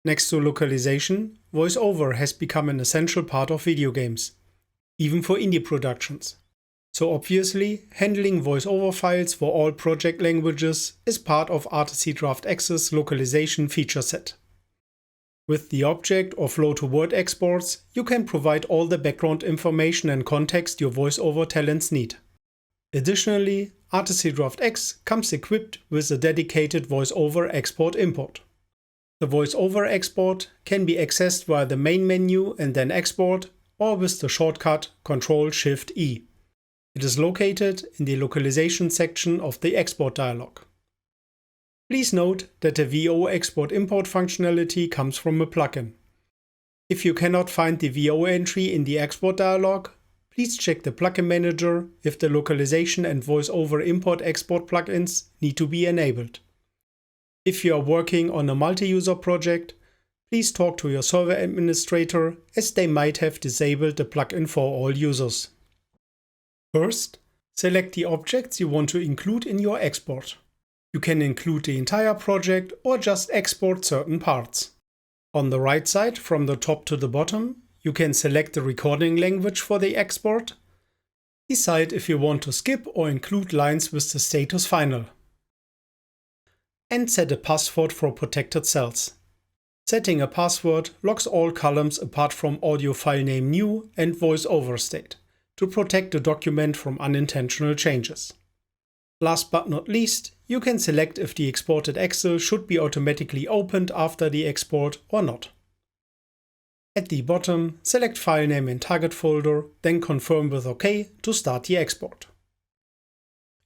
Next to localization, voice-over has become an essential part of video games, even for indie productions. So obviously, handling voice-over files for all project languages is part of Articy DraftX's localization feature set. With the object or flow-to-word exports, you can provide all the background information and context your voice-over talents need. Additionally, Articy DraftX comes equipped with a dedicated voice-over export import. The voice-over export can be accessed via the main menu and then export, or with the shortcut Ctrl-Shift-E. It is located in the localization section of the export dialog. Please note that the VO export import functionality comes from a plugin. If you cannot find the VO entry in the export dialog, please check the plugin manager if the localization and voice-over import export plugins need to be enabled. If you are working on a multi-user project, please talk to your server administrator, as they might have disabled the plugin for all users. First, select the objects you want to include in your export. You can include the entire project or just export certain parts. On the right side, from the top to the bottom, you can select the recording language for the export. Decide if you want to skip or include lines with the status final. And set a password for protected cells. Setting a password locks all columns apart from audio file name new and voice-over state to protect the document from unintentional changes. Last but not least, you can select if the exported Excel should be automatically opened after the export or not. At the bottom, select file name and target folder, then confirm with OK to start the export.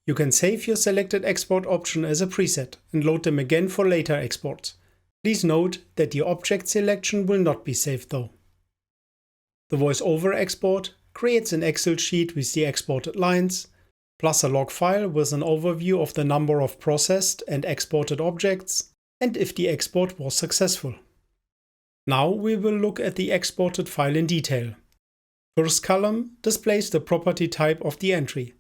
You can save your selected export option as a preset and load them again for later exports. Please note that the object selection will not be saved though. The voice-over export creates an Excel sheet with the exported lines, plus a log file with an overview of the number of processed and exported objects, and if the export was successful. Now we will look at the exported file in detail. First column displays the property type of the entry.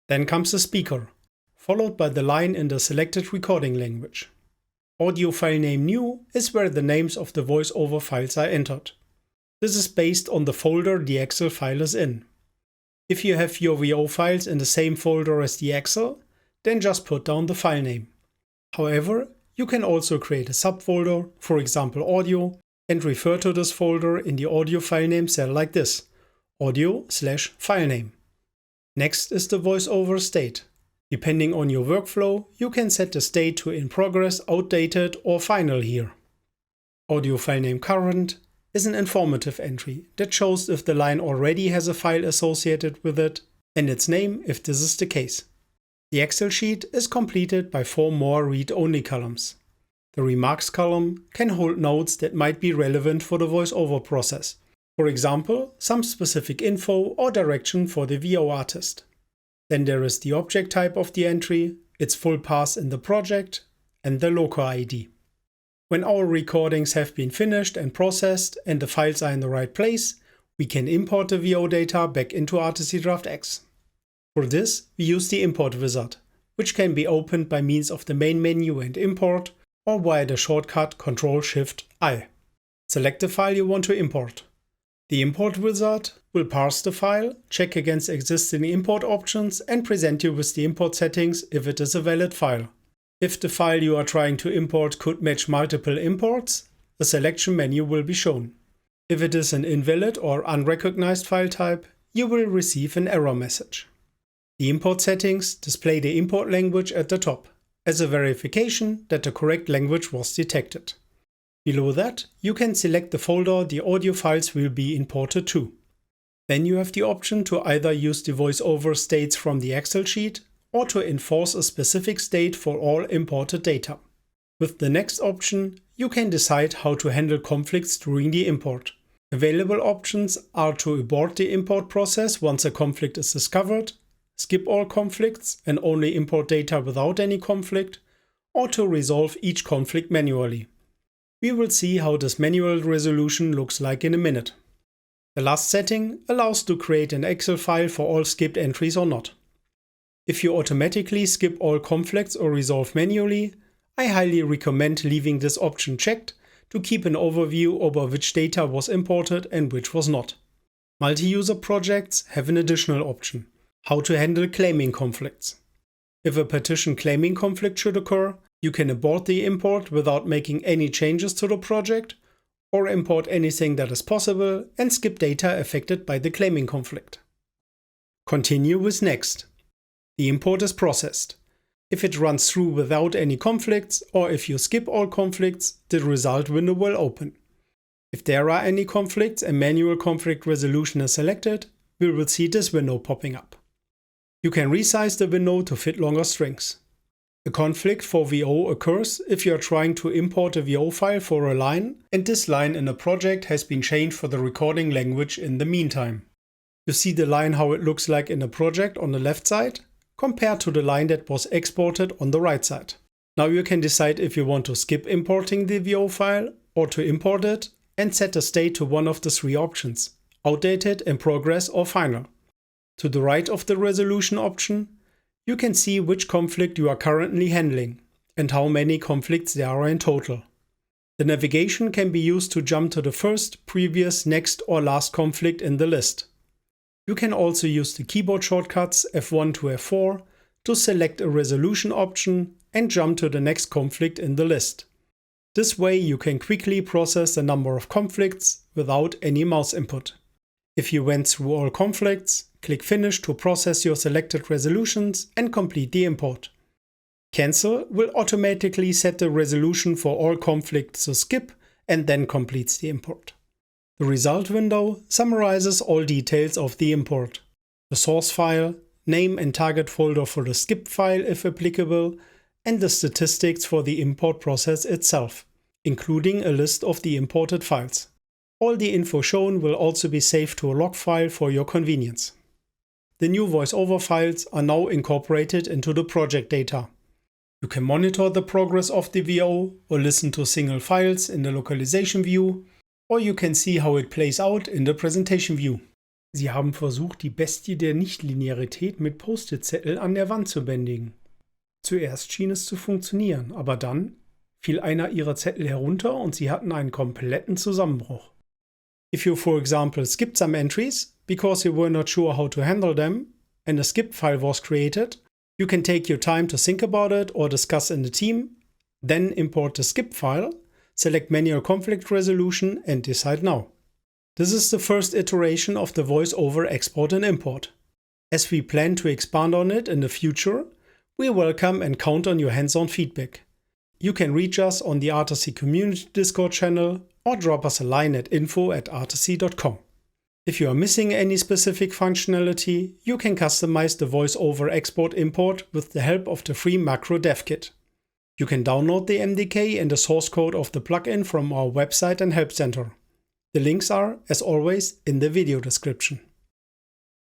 Then comes the speaker, followed by the line in the selected recording language. Audio file name new is where the names of the voice-over files are entered. This is based on the folder the Excel file is in. If you have your VO files in the same folder as the Excel, then just put down the file name. However, you can also create a subfolder, for example audio, and refer to this folder in the audio file name cell like this, audio/filename. Next is the voice-over state. Depending on your workflow, you can set the state to in progress, outdated, or final here. Audio file name current is an informative entry that shows if the line already has a file associated with it, and its name if this is the case. The Excel sheet is completed by 4 more read-only columns. The remarks column can hold notes that might be relevant for the voice-over process. For example, some specific info or direction for the VO artist. Then there is the object type of the entry, its full path in the project, and the loco ID. When our recordings have been finished and processed and the files are in the right place, we can import the VO data back into Articy DraftX. For this, we use the import wizard, which can be opened by means of the main menu and import, or via the shortcut Ctrl-Shift-I. Select the file you want to import. The import wizard will parse the file, check against existing import options, and present you with the import settings if it is a valid file. If the file you are trying to import could match multiple imports, a selection menu will be shown. If it is an invalid or unrecognized file type, you will receive an error message. The import settings display the import language at the top, as a verification that the correct language was detected. Below that, you can select the folder the audio files will be imported to. Then you have the option to either use the voice-over states from the Excel sheet, or to enforce a specific state for all imported data. With the next option, you can decide how to handle conflicts during the import. Available options are to abort the import process once a conflict is discovered, skip all conflicts and only import data without any conflict, or to resolve each conflict manually. We will see how this manual resolution looks like in a minute. The last setting allows to create an Excel file for all skipped entries or not. If you automatically skip all conflicts or resolve manually, I highly recommend leaving this option checked to keep an overview over which data was imported and which was not. Multi-user projects have an additional option: how to handle claiming conflicts. If a partition claiming conflict should occur, you can abort the import without making any changes to the project, or import anything that is possible and skip data affected by the claiming conflict. Continue with Next. The import is processed. If it runs through without any conflicts, or if you skip all conflicts, the result window will open. If there are any conflicts and manual conflict resolution is selected, we will see this window popping up. You can resize the window to fit longer strings. A conflict for VO occurs if you are trying to import a VO file for a line and this line in a project has been changed for the recording language in the meantime. You see the line how it looks like in a project on the left side, compared to the line that was exported on the right side. Now you can decide if you want to skip importing the VO file or to import it and set the state to one of the three options: outdated, in progress, or final. To the right of the resolution option, you can see which conflict you are currently handling and how many conflicts there are in total. The navigation can be used to jump to the first, previous, next, or last conflict in the list. You can also use the keyboard shortcuts F1 to F4 to select a resolution option and jump to the next conflict in the list. This way you can quickly process the number of conflicts without any mouse input. If you went through all conflicts, click Finish to process your selected resolutions and complete the import. Cancel will automatically set the resolution for all conflicts to skip and then completes the import. The result window summarizes all details of the import: the source file, name and target folder for the skip file if applicable, and the statistics for the import process itself, including a list of the imported files. All the info shown will also be saved to a log file for your convenience. The new voice-over files are now incorporated into the project data. You can monitor the progress of the VO or listen to single files in the Localization View, or you can see how it plays out in the Presentation View. Sie haben versucht, die Bestie der Nichtlinearität mit Post-it-Zettel an der Wand zu bändigen. Zuerst schien es zu funktionieren, aber dann fiel einer ihrer Zettel herunter und sie hatten einen kompletten Zusammenbruch. If you, for example, skipped some entries because you were not sure how to handle them and a skip file was created, you can take your time to think about it or discuss in the team, then import the skip file, select manual conflict resolution and decide now. This is the first iteration of the voice-over export and import. As we plan to expand on it in the future, we welcome and count on your hands-on feedback. You can reach us on the Articy community Discord channel or drop us a line at info@articy.com. If you are missing any specific functionality, you can customize the voice-over export import with the help of the free macro dev kit. You can download the MDK and the source code of the plugin from our website and help center. The links are, as always, in the video description.